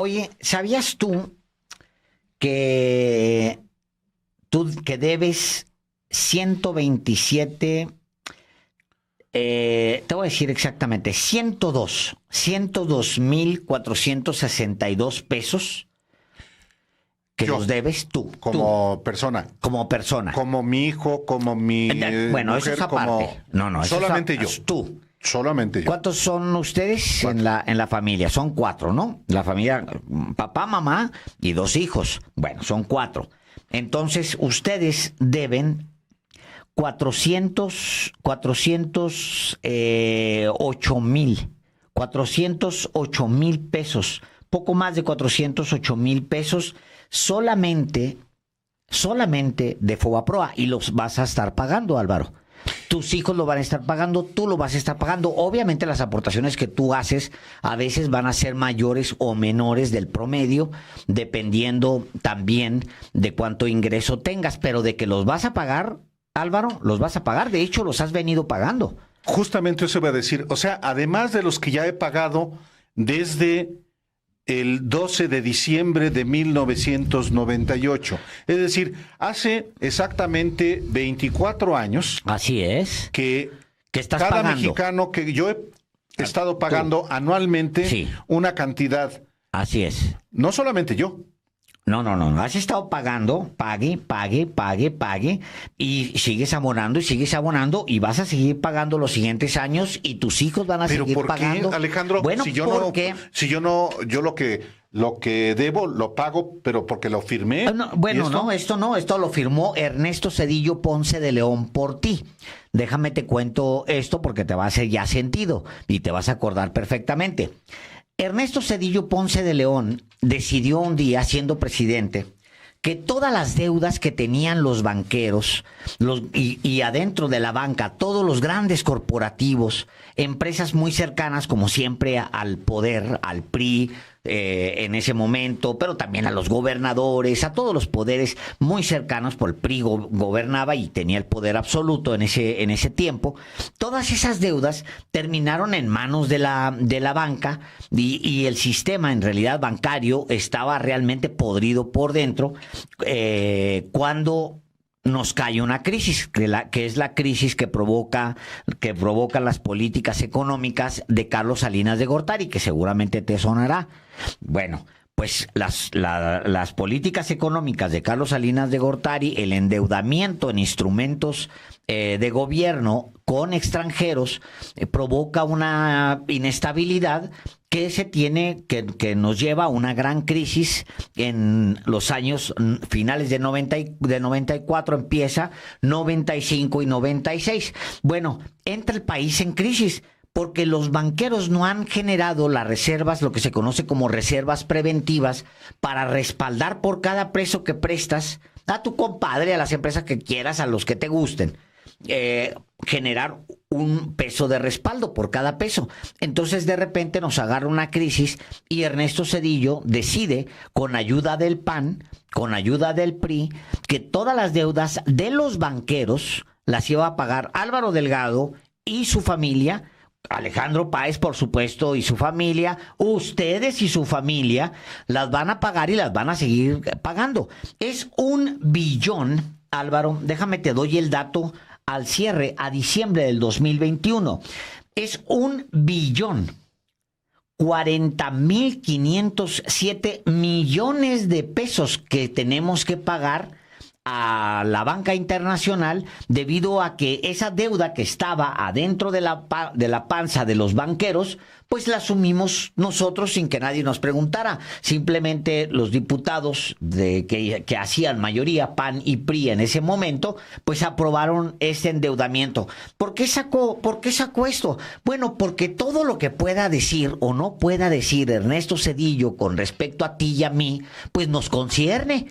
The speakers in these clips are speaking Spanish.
Oye, ¿sabías que tú debes 127, te voy a decir exactamente, 102,462 pesos que Yo, los debes tú, como persona, como persona? como mi hijo, como mi Bueno, eso mujer, es aparte. como No, eso solamente es yo. tú. Solamente yo. ¿Cuántos son ustedes Cuatro. en la familia? Son 4, ¿no? La familia, papá, mamá y 2 hijos. Bueno, son 4. Entonces, ustedes deben 408 mil pesos, poco más de 408,000 pesos solamente de Fobaproa, y los vas a estar pagando, Álvaro. Tus hijos lo van a estar pagando, tú lo vas a estar pagando. Obviamente las aportaciones que tú haces a veces van a ser mayores o menores del promedio, dependiendo también de cuánto ingreso tengas, pero de que los vas a pagar, Álvaro, los vas a pagar. De hecho, los has venido pagando. Justamente eso iba a decir. O sea, además de los que ya he pagado desde el 12 de diciembre de 1998. Es decir, hace exactamente 24 años Así es. que ¿Qué estás cada pagando? mexicano que yo he estado pagando anualmente Sí. una cantidad. Así es. No solamente yo. No. Has estado pagando, pague, y sigues abonando y vas a seguir pagando los siguientes años y tus hijos van a Pero seguir ¿por pagando. qué, Alejandro? Bueno, si yo porque... yo lo que debo lo pago, pero porque lo firmé. Esto lo firmó Ernesto Zedillo Ponce de León por ti. Déjame te cuento esto porque te va a hacer ya sentido y te vas a acordar perfectamente. Ernesto Zedillo Ponce de León decidió un día, siendo presidente, que todas las deudas que tenían los banqueros y adentro de la banca, todos los grandes corporativos, empresas muy cercanas, como siempre, al poder, al PRI, en ese momento, pero también a los gobernadores, a todos los poderes muy cercanos, por el PRI gobernaba y tenía el poder absoluto en ese tiempo. Todas esas deudas terminaron en manos de la banca y el sistema, en realidad bancario, estaba realmente podrido por dentro cuando nos cae una crisis, que es la crisis que provoca las políticas económicas de Carlos Salinas de Gortari, que seguramente te sonará. Bueno, pues las políticas económicas de Carlos Salinas de Gortari, el endeudamiento en instrumentos de gobierno con extranjeros, provoca una inestabilidad que que nos lleva a una gran crisis en los años finales de 94, empieza 95 y 96. Bueno, entra el país en crisis porque los banqueros no han generado las reservas, lo que se conoce como reservas preventivas, para respaldar por cada peso que prestas a tu compadre, a las empresas que quieras, a los que te gusten. Generar un peso de respaldo por cada peso. Entonces de repente nos agarra una crisis y Ernesto Zedillo decide, con ayuda del PAN, con ayuda del PRI, que todas las deudas de los banqueros las iba a pagar Álvaro Delgado y su familia, Alejandro Páez, por supuesto, y su familia. Ustedes y su familia las van a pagar y las van a seguir pagando. Es 1 billón, Álvaro, déjame te doy el dato al cierre, a diciembre del 2021. Es 1,040,507 millones de pesos que tenemos que pagar a la banca internacional debido a que esa deuda que estaba adentro de la panza de los banqueros, pues la asumimos nosotros sin que nadie nos preguntara. Simplemente los diputados que hacían mayoría, PAN y PRI en ese momento, pues aprobaron ese endeudamiento. ¿Por qué sacó esto? Bueno, porque todo lo que pueda decir o no pueda decir Ernesto Zedillo con respecto a ti y a mí, pues nos concierne.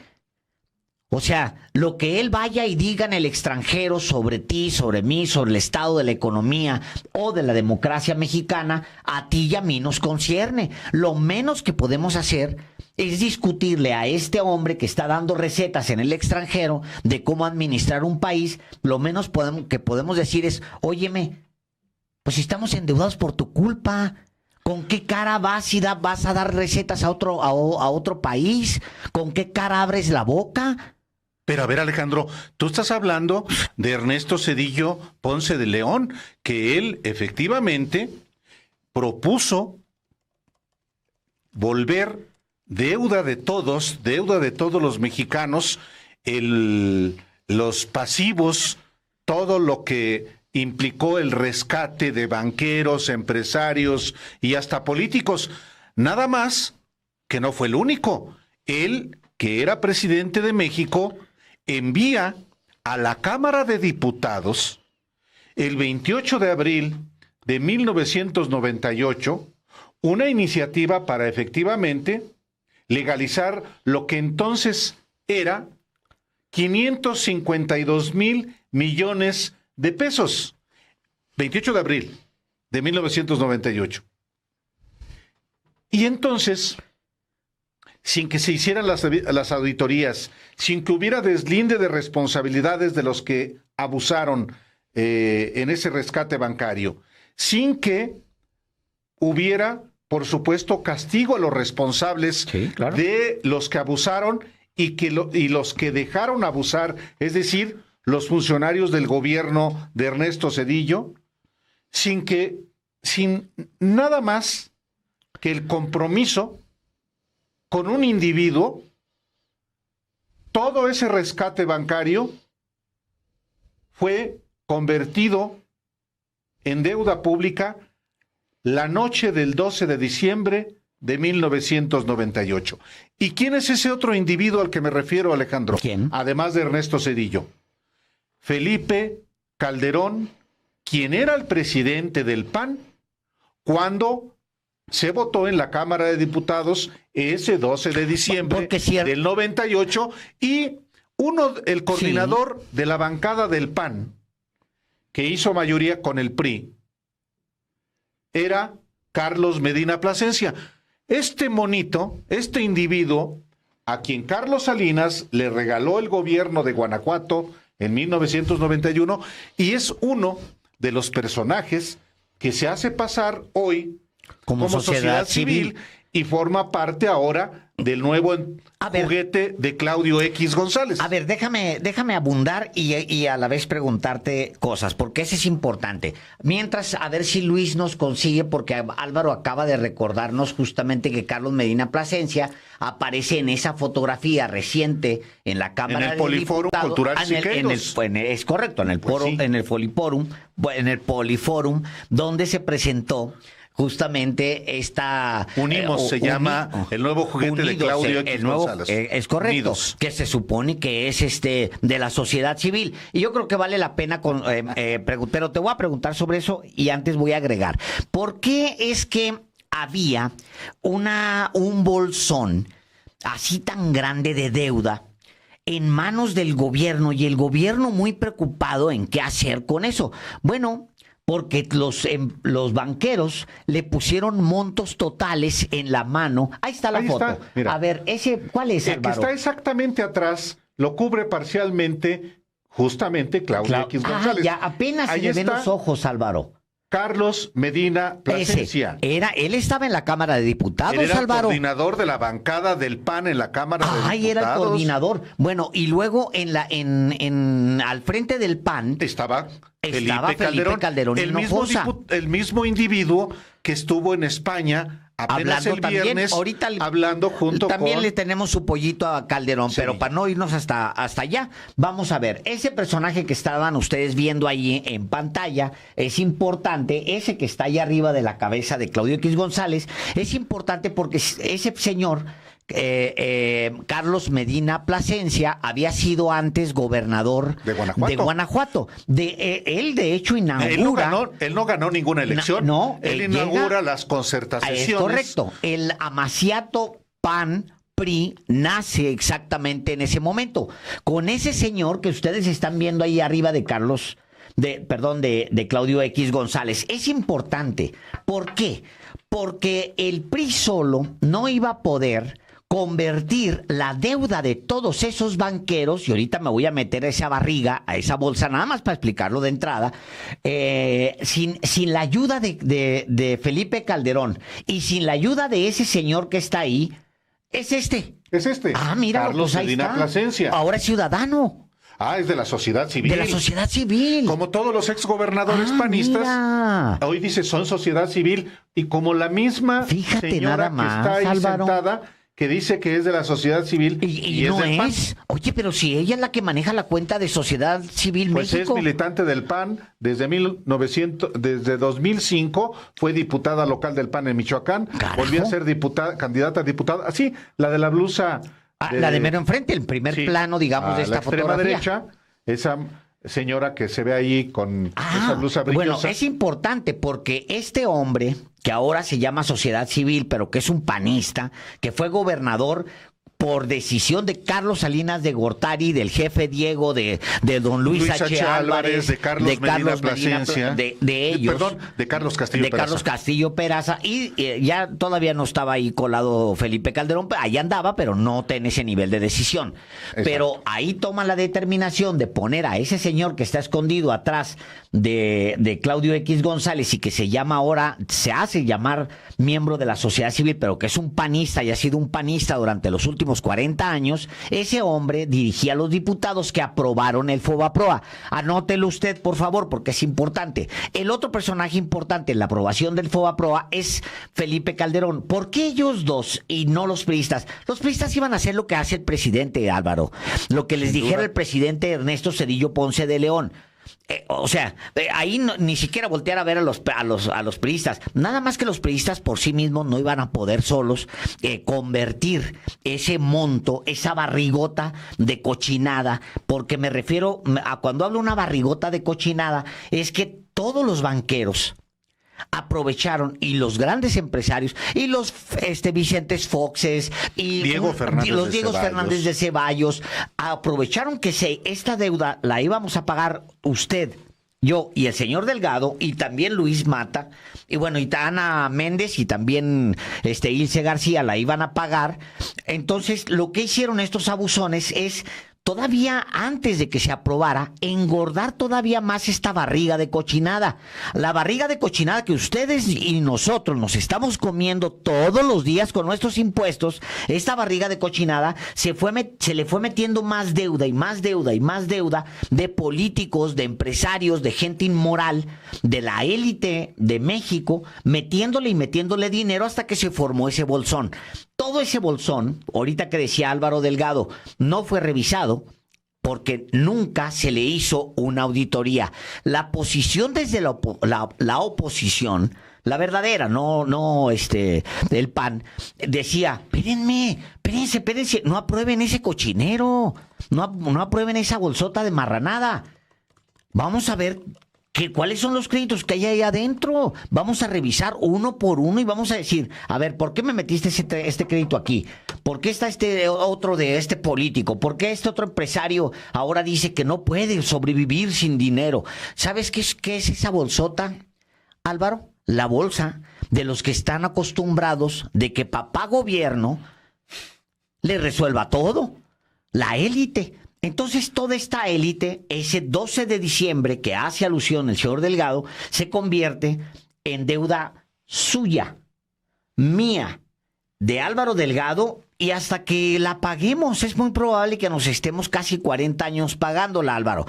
O sea, lo que él vaya y diga en el extranjero sobre ti, sobre mí, sobre el estado de la economía o de la democracia mexicana, a ti y a mí nos concierne. Lo menos que podemos hacer es discutirle a este hombre que está dando recetas en el extranjero de cómo administrar un país. Lo menos que podemos decir es, óyeme, pues estamos endeudados por tu culpa. ¿Con qué cara vas a dar recetas a otro país? ¿Con qué cara abres la boca? Pero a ver, Alejandro, tú estás hablando de Ernesto Zedillo Ponce de León, que él efectivamente propuso volver deuda de todos los mexicanos, los pasivos, todo lo que implicó el rescate de banqueros, empresarios y hasta políticos. Nada más que no fue el único. Él, que era presidente de México, envía a la Cámara de Diputados el 28 de abril de 1998 una iniciativa para efectivamente legalizar lo que entonces era 552,000 millones de pesos. 28 de abril de 1998. Y entonces, sin que se hicieran las auditorías, sin que hubiera deslinde de responsabilidades de los que abusaron en ese rescate bancario, sin que hubiera, por supuesto, castigo a los responsables de los que abusaron y los que dejaron abusar, es decir, los funcionarios del gobierno de Ernesto Zedillo, sin nada más que el compromiso con un individuo, todo ese rescate bancario fue convertido en deuda pública la noche del 12 de diciembre de 1998. ¿Y quién es ese otro individuo al que me refiero, Alejandro? ¿Quién? Además de Ernesto Zedillo. Felipe Calderón, quien era el presidente del PAN cuando se votó en la Cámara de Diputados ese 12 de diciembre del 98, y el coordinador de la bancada del PAN, que hizo mayoría con el PRI, era Carlos Medina Plasencia. Este monito, este individuo, a quien Carlos Salinas le regaló el gobierno de Guanajuato en 1991, y es uno de los personajes que se hace pasar hoy como sociedad civil y forma parte ahora del nuevo juguete de Claudio X González. A ver, déjame abundar y a la vez preguntarte cosas, porque eso es importante. Mientras, a ver si Luis nos consigue, porque Álvaro acaba de recordarnos justamente que Carlos Medina Plasencia aparece en esa fotografía reciente en la Cámara de Poliforum Diputados. Cultural Siqueiros. Es correcto, en el Poliforum, donde se presentó justamente esta... Unimos se llama el nuevo juguete de Claudio X González. Es correcto, Unidos, que se supone que es de la sociedad civil. Y yo creo que vale la pena, pero te voy a preguntar sobre eso y antes voy a agregar. ¿Por qué es que había un bolsón así tan grande de deuda en manos del gobierno y el gobierno muy preocupado en qué hacer con eso? Bueno, porque los banqueros le pusieron montos totales en la mano. Ahí está la foto. A ver, ¿cuál es, Álvaro? El que está exactamente atrás lo cubre parcialmente justamente Claudio X González. Ya apenas se le ven los ojos, Álvaro. Carlos Medina Plasencia. Él estaba en la Cámara de Diputados, él era Álvaro. El coordinador de la bancada del PAN en la Cámara de Diputados. Era el coordinador. Bueno, y luego al frente del PAN estaba Felipe Calderón el mismo individuo que estuvo en España apenas el viernes, hablando junto también le tenemos su pollito a Calderón, sí. Pero para no irnos hasta allá, vamos a ver, ese personaje que estaban ustedes viendo ahí en pantalla es importante, ese que está ahí arriba de la cabeza de Claudio X González, es importante porque ese señor... Carlos Medina Plasencia había sido antes gobernador de Guanajuato. Él de hecho inaugura... Él no ganó ninguna elección. Él inaugura las concertaciones. Es correcto. El amaciato PAN-PRI nace exactamente en ese momento. Con ese señor que ustedes están viendo ahí arriba de Claudio X González. Es importante. ¿Por qué? Porque el PRI solo no iba a poder convertir la deuda de todos esos banqueros, y ahorita me voy a meter a esa barriga, a esa bolsa, nada más para explicarlo de entrada, sin la ayuda de Felipe Calderón y sin la ayuda de ese señor que está ahí, es este. Es este. Ah, mira, Carlos pues ahí Medina está. Plasencia. Ahora es ciudadano. Ah, es de la sociedad civil. De la sociedad civil. Como todos los exgobernadores panistas, mira. hoy dice son sociedad civil, y como la misma Fíjate señora nada más, que está ahí Álvaro. sentada, que dice que es de la sociedad civil Y es no del PAN. es. Oye, pero si ella es la que maneja la cuenta de Sociedad Civil Pues México. es militante del PAN desde 2005, fue diputada local del PAN en Michoacán, Carajo. volvió a ser candidata a diputada, así, la de la blusa. La de mero enfrente, el primer sí, plano, digamos, a de esta la extrema fotografía. derecha, esa señora que se ve ahí con esa blusa bueno, brillosa. es importante porque este hombre, que ahora se llama Sociedad Civil, pero que es un panista, que fue gobernador por decisión de Carlos Salinas de Gortari, del jefe Diego, de don Luis H. Álvarez, de Carlos Medina Plasencia, de ellos. Perdón, de Carlos Castillo de Peraza. Carlos Castillo Peraza, y ya todavía no estaba ahí colado Felipe Calderón, ahí andaba, pero no en ese nivel de decisión. Exacto. Pero ahí toma la determinación de poner a ese señor que está escondido atrás de Claudio X González y que se llama ahora, se hace llamar miembro de la sociedad civil, pero que es un panista y ha sido un panista durante los últimos 40 años. Ese hombre dirigía a los diputados que aprobaron el FOBAPROA. Anótelo usted, por favor, porque es importante. El otro personaje importante en la aprobación del FOBAPROA es Felipe Calderón. ¿Por qué ellos dos y no los priistas? Los priistas iban a hacer lo que hace el presidente, Álvaro. Lo que les Sin dijera duda. el presidente Ernesto Zedillo Ponce de León. Ahí ni siquiera voltear a ver a los priistas. Nada más que los priistas por sí mismos no iban a poder solos convertir ese monto, esa barrigota de cochinada, porque me refiero a cuando hablo una barrigota de cochinada, es que todos los banqueros aprovecharon, y los grandes empresarios y los Vicentes Foxes y Diego Fernández los de Diego Ceballos. Fernández de Ceballos aprovecharon que esta deuda la íbamos a pagar usted, yo y el señor Delgado, y también Luis Mata, y bueno, y Ana Méndez, y también Ilse García la iban a pagar. Entonces, lo que hicieron estos abusones es, todavía antes de que se aprobara, engordar todavía más esta barriga de cochinada. La barriga de cochinada que ustedes y nosotros nos estamos comiendo todos los días con nuestros impuestos. Esta barriga de cochinada se le fue metiendo más deuda y más deuda y más deuda de políticos, de empresarios, de gente inmoral, de la élite de México, metiéndole y metiéndole dinero hasta que se formó ese bolsón. Todo ese bolsón, ahorita que decía Álvaro Delgado, no fue revisado porque nunca se le hizo una auditoría. La posición desde la oposición, la verdadera, no el PAN, decía, espérense, no aprueben ese cochinero, no aprueben esa bolsota de marranada. Vamos a ver ¿cuáles son los créditos que hay ahí adentro? Vamos a revisar uno por uno y vamos a decir, a ver, ¿por qué me metiste este crédito aquí? ¿Por qué está este otro de este político? ¿Por qué este otro empresario ahora dice que no puede sobrevivir sin dinero? ¿Sabes qué es esa bolsota, Álvaro? La bolsa de los que están acostumbrados de que papá gobierno le resuelva todo. La élite. Entonces, toda esta élite, ese 12 de diciembre que hace alusión el señor Delgado, se convierte en deuda suya, mía, de Álvaro Delgado, y hasta que la paguemos, es muy probable que nos estemos casi 40 años pagándola, Álvaro.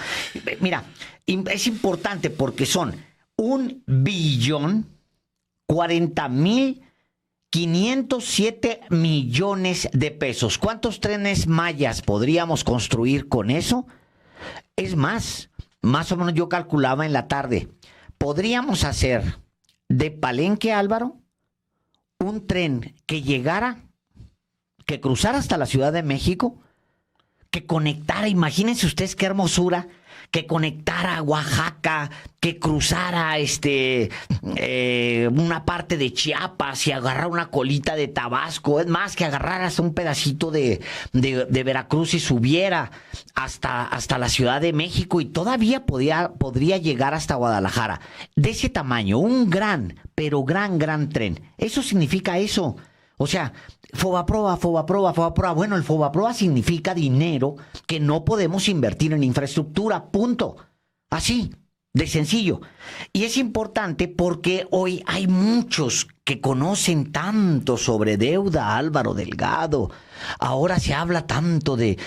Mira, es importante porque son 1.040.507 millones de pesos. ¿Cuántos trenes mayas podríamos construir con eso? Es más o menos yo calculaba en la tarde, podríamos hacer de Palenque, Álvaro, un tren que cruzara hasta la Ciudad de México, que conectara, imagínense ustedes qué hermosura, que conectara a Oaxaca, que cruzara una parte de Chiapas y agarrar una colita de Tabasco, es más, que agarrara hasta un pedacito de Veracruz y subiera hasta la Ciudad de México, y todavía podría llegar hasta Guadalajara. De ese tamaño, un gran, pero gran tren. Eso significa eso. O sea, Fobaproa, Fobaproa, Fobaproa. Bueno, el Fobaproa significa dinero que no podemos invertir en infraestructura, punto. Así, de sencillo. Y es importante porque hoy hay muchos que conocen tanto sobre deuda, Álvaro Delgado. Ahora se habla tanto de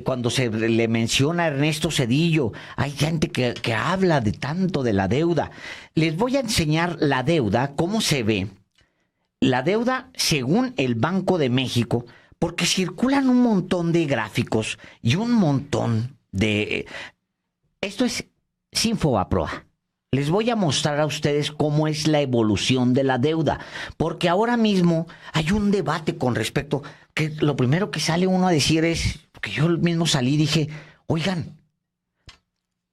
cuando se le menciona a Ernesto Zedillo, hay gente que habla de tanto de la deuda. Les voy a enseñar la deuda, cómo se ve. La deuda según el Banco de México, porque circulan un montón de gráficos y un montón de... Esto es sin Fobaproa. Les voy a mostrar a ustedes cómo es la evolución de la deuda, porque ahora mismo hay un debate con respecto, que lo primero que sale uno a decir es, que yo mismo salí y dije, oigan,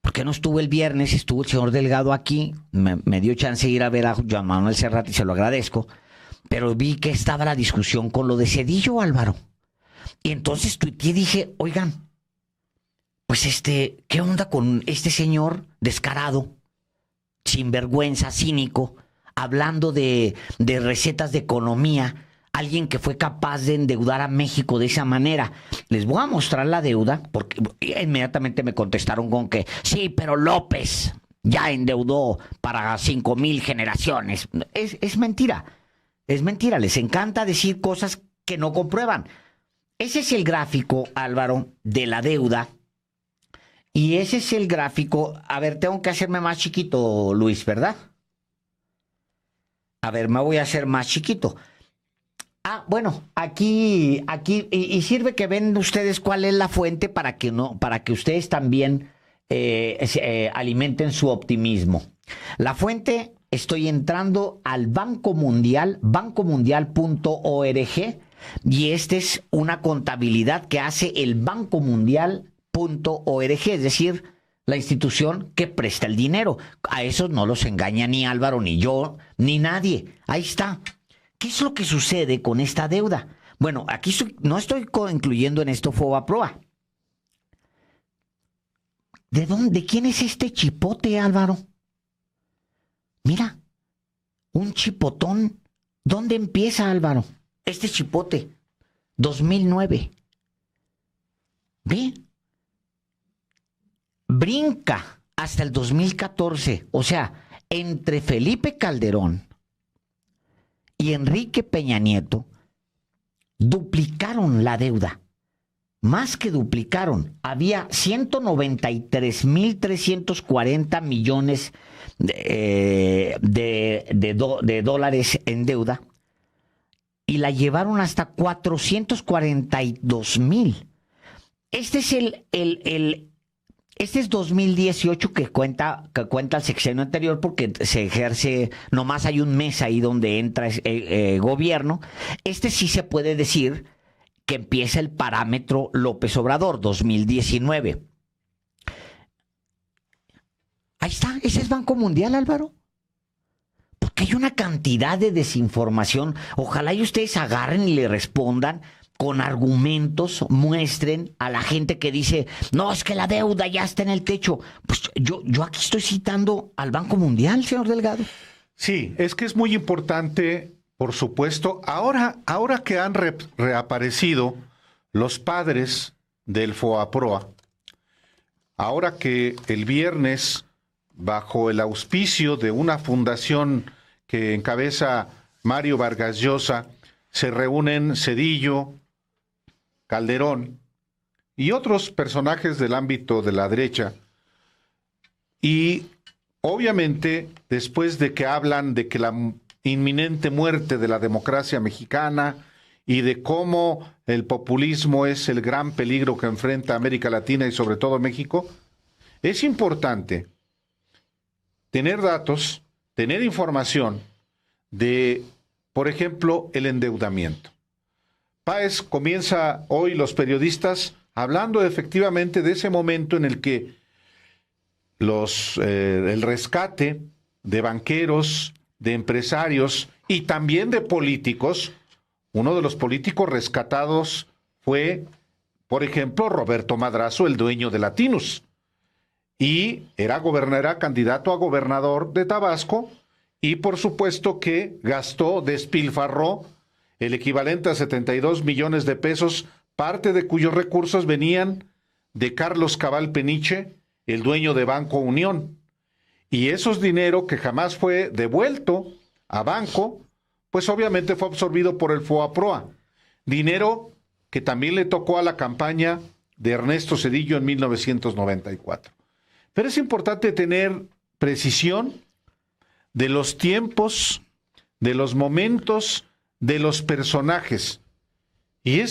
¿por qué no estuvo el viernes? Estuvo el señor Delgado aquí, me dio chance de ir a ver a Juan Manuel Serrat y se lo agradezco, pero vi que estaba la discusión con lo de Zedillo, Álvaro. Y entonces tuiteé y dije, oigan, pues ¿qué onda con este señor descarado, sinvergüenza, cínico, hablando de recetas de economía, alguien que fue capaz de endeudar a México de esa manera? Les voy a mostrar la deuda, porque inmediatamente me contestaron con que, sí, pero López ya endeudó para 5,000 generaciones. Es mentira, es mentira, les encanta decir cosas que no comprueban. Ese es el gráfico, Álvaro, de la deuda. Y ese es el gráfico. A ver, tengo que hacerme más chiquito, Luis, ¿verdad? A ver, me voy a hacer más chiquito. Ah, bueno, aquí, y sirve que ven ustedes cuál es la fuente para que ustedes también alimenten su optimismo. La fuente, estoy entrando al Banco Mundial, bancomundial.org, y esta es una contabilidad que hace el Banco Mundial.org, es decir, la institución que presta el dinero. A esos no los engaña ni Álvaro, ni yo, ni nadie. Ahí está. ¿Qué es lo que sucede con esta deuda? Bueno, aquí no estoy incluyendo en esto Fobaproa. ¿De quién es este chipote, Álvaro? Mira, un chipotón. ¿Dónde empieza, Álvaro? Este chipote, 2009. ¿Ve? Brinca hasta el 2014, o sea, entre Felipe Calderón y Enrique Peña Nieto, duplicaron la deuda. Más que duplicaron, había 193,340 millones de dólares en deuda y la llevaron hasta 442,000. Este es Este es 2018 que cuenta el sexenio anterior, porque se ejerce, nomás hay un mes ahí donde entra gobierno. Este sí se puede decir que empieza el parámetro López Obrador, 2019. Ahí está, ese es Banco Mundial, Álvaro. Porque hay una cantidad de desinformación. Ojalá y ustedes agarren y le respondan con argumentos, muestren a la gente que dice, no, es que la deuda ya está en el techo. Pues yo aquí estoy citando al Banco Mundial, señor Delgado. Sí, es que es muy importante, por supuesto, ahora que han reaparecido los padres del Fobaproa, ahora que el viernes, bajo el auspicio de una fundación que encabeza Mario Vargas Llosa, se reúnen Zedillo, Calderón y otros personajes del ámbito de la derecha. Y obviamente, después de que hablan de que la inminente muerte de la democracia mexicana y de cómo el populismo es el gran peligro que enfrenta América Latina y sobre todo México, es importante tener datos, tener información de, por ejemplo, el endeudamiento. Páez comienza hoy, los periodistas, hablando efectivamente de ese momento en el que el rescate de banqueros, de empresarios y también de políticos. Uno de los políticos rescatados fue, por ejemplo, Roberto Madrazo, el dueño de Latinus. Y era candidato a gobernador de Tabasco y por supuesto que despilfarró el equivalente a 72 millones de pesos, parte de cuyos recursos venían de Carlos Cabal Peniche, el dueño de Banco Unión. Y esos dinero que jamás fue devuelto a banco, pues obviamente fue absorbido por el FOAPROA. Dinero que también le tocó a la campaña de Ernesto Zedillo en 1994. Pero es importante tener precisión de los tiempos, de los momentos, de los personajes. Y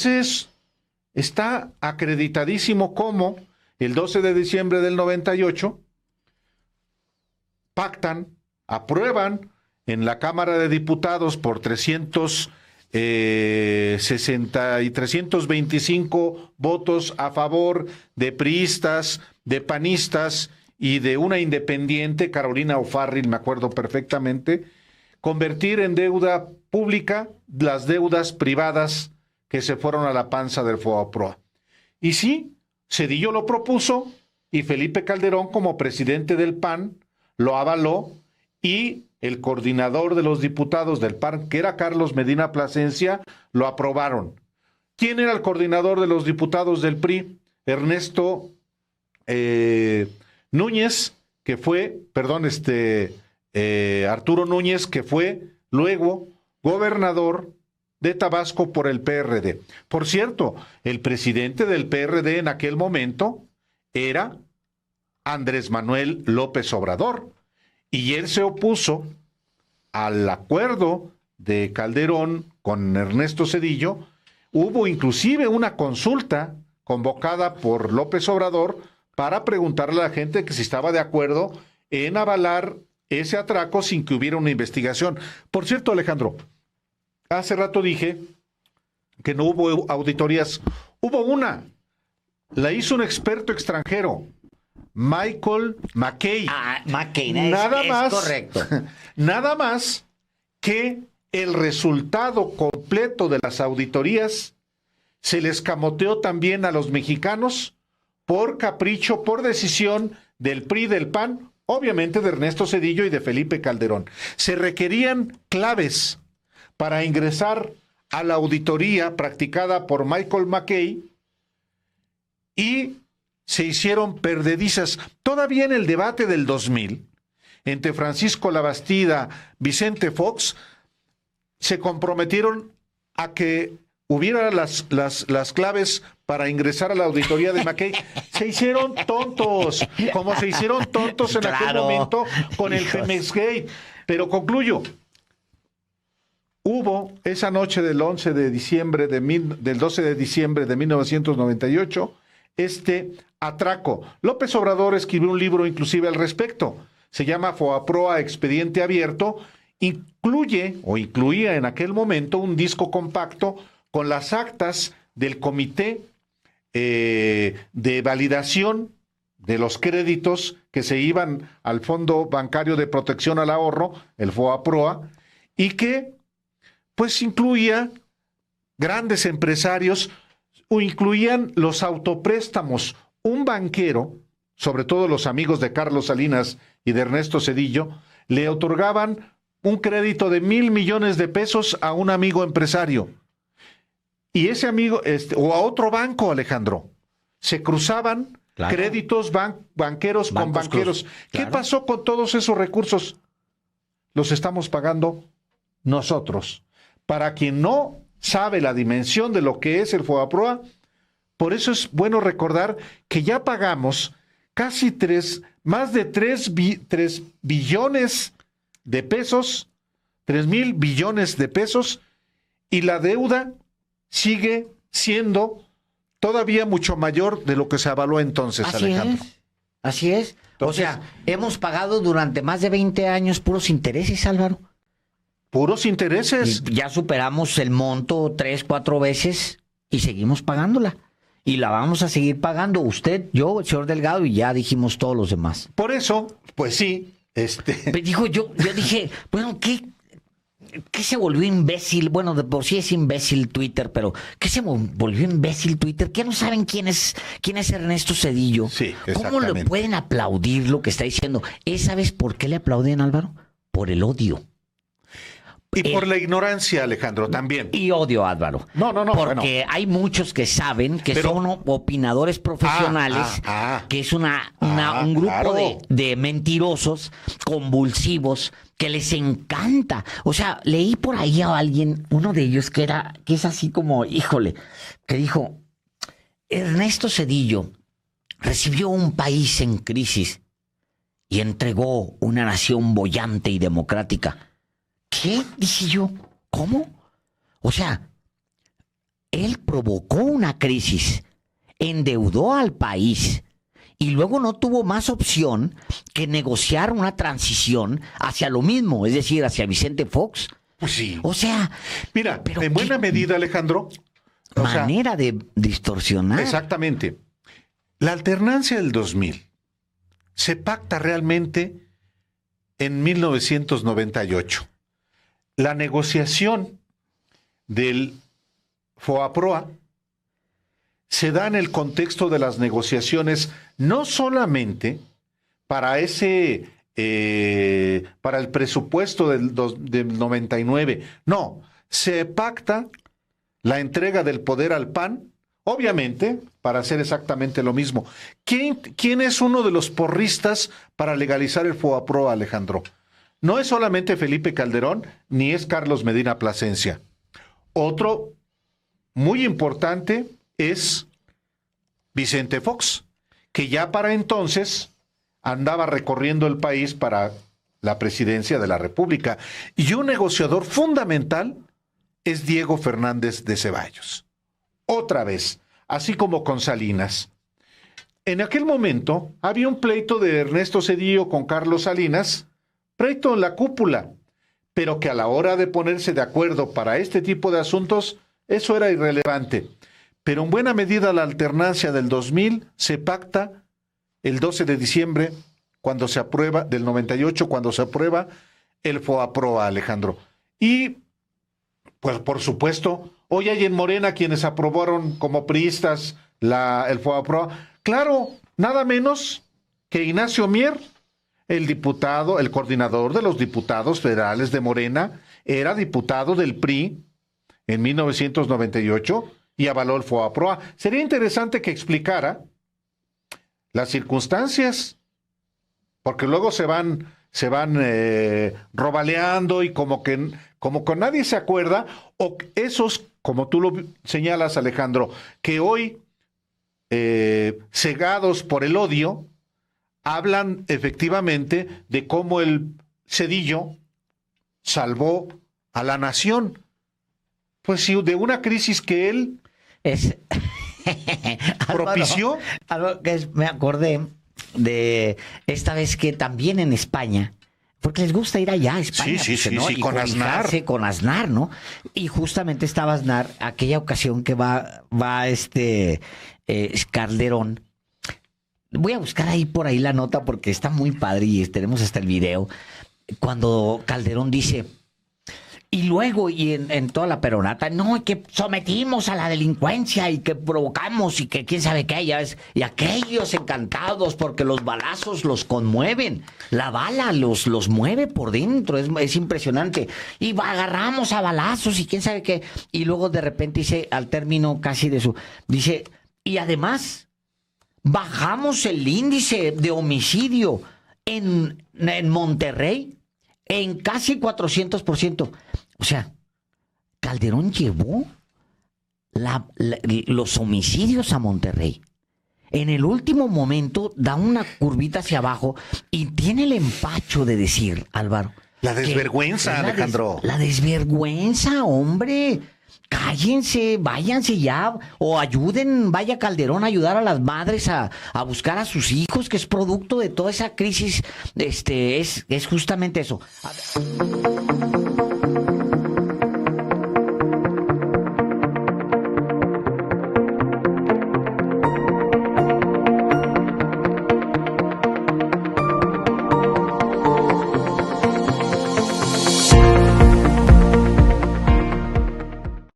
está acreditadísimo como el 12 de diciembre del 98 pactan, aprueban en la Cámara de Diputados por 325 votos a favor de priistas, de panistas y de una independiente, Carolina O'Farrill, me acuerdo perfectamente, convertir en deuda pública las deudas privadas que se fueron a la panza del FOAPROA. Y sí, Zedillo lo propuso y Felipe Calderón, como presidente del PAN, lo avaló, y el coordinador de los diputados del PAN, que era Carlos Medina Plasencia, lo aprobaron. ¿Quién era el coordinador de los diputados del PRI? Ernesto Núñez, que fue, Arturo Núñez, que fue luego gobernador de Tabasco por el PRD. Por cierto, el presidente del PRD en aquel momento era Andrés Manuel López Obrador, y él se opuso al acuerdo de Calderón con Ernesto Zedillo. Hubo inclusive una consulta convocada por López Obrador para preguntarle a la gente que si estaba de acuerdo en avalar ese atraco sin que hubiera una investigación. Por cierto, Alejandro, hace rato dije que no hubo auditorías. Hubo una. La hizo un experto extranjero, Michael McKay. McKay, nada más, correcto. Nada más que el resultado completo de las auditorías se les camoteó también a los mexicanos por capricho, por decisión del PRI, del PAN, obviamente de Ernesto Zedillo y de Felipe Calderón. Se requerían claves para ingresar a la auditoría practicada por Michael McKay y se hicieron perdedizas. Todavía en el debate del 2000, entre Francisco Labastida, Vicente Fox, se comprometieron a que hubiera las claves para ingresar a la auditoría de McKay. Se hicieron tontos, como se hicieron tontos en aquel momento con el Pemex Gate. Pero concluyo. Hubo esa noche del 12 de diciembre de 1998 atraco. López Obrador escribió un libro inclusive al respecto. Se llama FOAPROA Expediente Abierto. Incluía en aquel momento un disco compacto con las actas del comité de validación de los créditos que se iban al Fondo Bancario de Protección al Ahorro, el FOAPROA, y que pues incluía grandes empresarios, o incluían los autopréstamos. Un banquero, sobre todo los amigos de Carlos Salinas y de Ernesto Zedillo, le otorgaban un crédito de 1,000 millones de pesos a un amigo empresario. Y ese amigo, o a otro banco, Alejandro, se cruzaban créditos banqueros con banqueros. ¿Qué pasó con todos esos recursos? Los estamos pagando nosotros. Para quien no sabe la dimensión de lo que es el FOAPROA, por eso es bueno recordar que ya pagamos casi más de 3 billones de pesos, 3,000 billones de pesos, y la deuda sigue siendo todavía mucho mayor de lo que se avaló entonces, Alejandro. Así es. Entonces, o sea, hemos pagado durante más de 20 años puros intereses, Álvaro. Puros intereses. Y ya superamos el monto 3, 4 veces y seguimos pagándola. Y la vamos a seguir pagando usted, yo, el señor Delgado, y ya dijimos todos los demás. Por eso, pues sí. Dijo, yo dije, bueno, ¿qué se volvió imbécil? Bueno, de por sí es imbécil Twitter, pero ¿qué se volvió imbécil Twitter? ¿Qué no saben quién es Ernesto Zedillo? Sí, ¿Cómo le pueden aplaudir lo que está diciendo? ¿Sabes por qué le aplauden, Álvaro? Por el odio. Y por la ignorancia, Alejandro, también. Y odio, Álvaro. No. Porque hay muchos que saben que son opinadores profesionales, que es un grupo claro. de mentirosos, convulsivos, que les encanta. O sea, leí por ahí a alguien, uno de ellos que es así como, híjole, que dijo, Ernesto Zedillo recibió un país en crisis y entregó una nación boyante y democrática. ¿Qué? Dije yo, ¿cómo? O sea, él provocó una crisis, endeudó al país y luego no tuvo más opción que negociar una transición hacia lo mismo, es decir, hacia Vicente Fox. Pues sí. O sea, mira, en buena medida, Alejandro. Manera de distorsionar. Exactamente. La alternancia del 2000 se pacta realmente en 1998. La negociación del FOAPROA se da en el contexto de las negociaciones no solamente para para el presupuesto del 99, no, se pacta la entrega del poder al PAN, obviamente, para hacer exactamente lo mismo. ¿Quién es uno de los porristas para legalizar el FOAPROA, Alejandro? No es solamente Felipe Calderón, ni es Carlos Medina Plasencia. Otro muy importante es Vicente Fox, que ya para entonces andaba recorriendo el país para la presidencia de la República. Y un negociador fundamental es Diego Fernández de Ceballos. Otra vez, así como con Salinas. En aquel momento había un pleito de Ernesto Zedillo con Carlos Salinas, pleito en la cúpula, pero que a la hora de ponerse de acuerdo para este tipo de asuntos, eso era irrelevante. Pero en buena medida la alternancia del 2000 se pacta el 12 de diciembre, cuando se aprueba, del 98, cuando se aprueba el FOAPROA, Alejandro. Y, pues, por supuesto, hoy hay en Morena quienes aprobaron como priistas el FOAPROA. Claro, nada menos que Ignacio Mier, el diputado, el coordinador de los diputados federales de Morena, era diputado del PRI en 1998 y avaló el FOAPROA. Sería interesante que explicara las circunstancias, porque luego se van robaleando y como que nadie se acuerda, o esos, como tú lo señalas, Alejandro, que hoy, cegados por el odio, hablan efectivamente de cómo el Zedillo salvó a la nación. Pues sí, de una crisis que él propició. Me acordé de esta vez que también en España, porque les gusta ir allá a España. Sí, ¿no? Y con Aznar. Con Aznar, ¿no? Y justamente estaba Aznar, aquella ocasión que va Calderón. Voy a buscar por ahí la nota porque está muy padre y tenemos hasta el video. Cuando Calderón dice, y luego, y en toda la peronata, no, que sometimos a la delincuencia y que provocamos y que quién sabe qué, ya ves, y aquellos encantados porque los balazos los conmueven, la bala los mueve por dentro, es impresionante. Y agarramos a balazos y quién sabe qué. Y luego de repente dice, al término casi dice, y además bajamos el índice de homicidio en Monterrey en casi 400%. O sea, Calderón llevó los homicidios a Monterrey. En el último momento da una curvita hacia abajo y tiene el empacho de decir, Álvaro. La desvergüenza, Alejandro. La desvergüenza, hombre. Cállense, váyanse ya, o vaya Calderón a ayudar a las madres a buscar a sus hijos, que es producto de toda esa crisis, es justamente eso.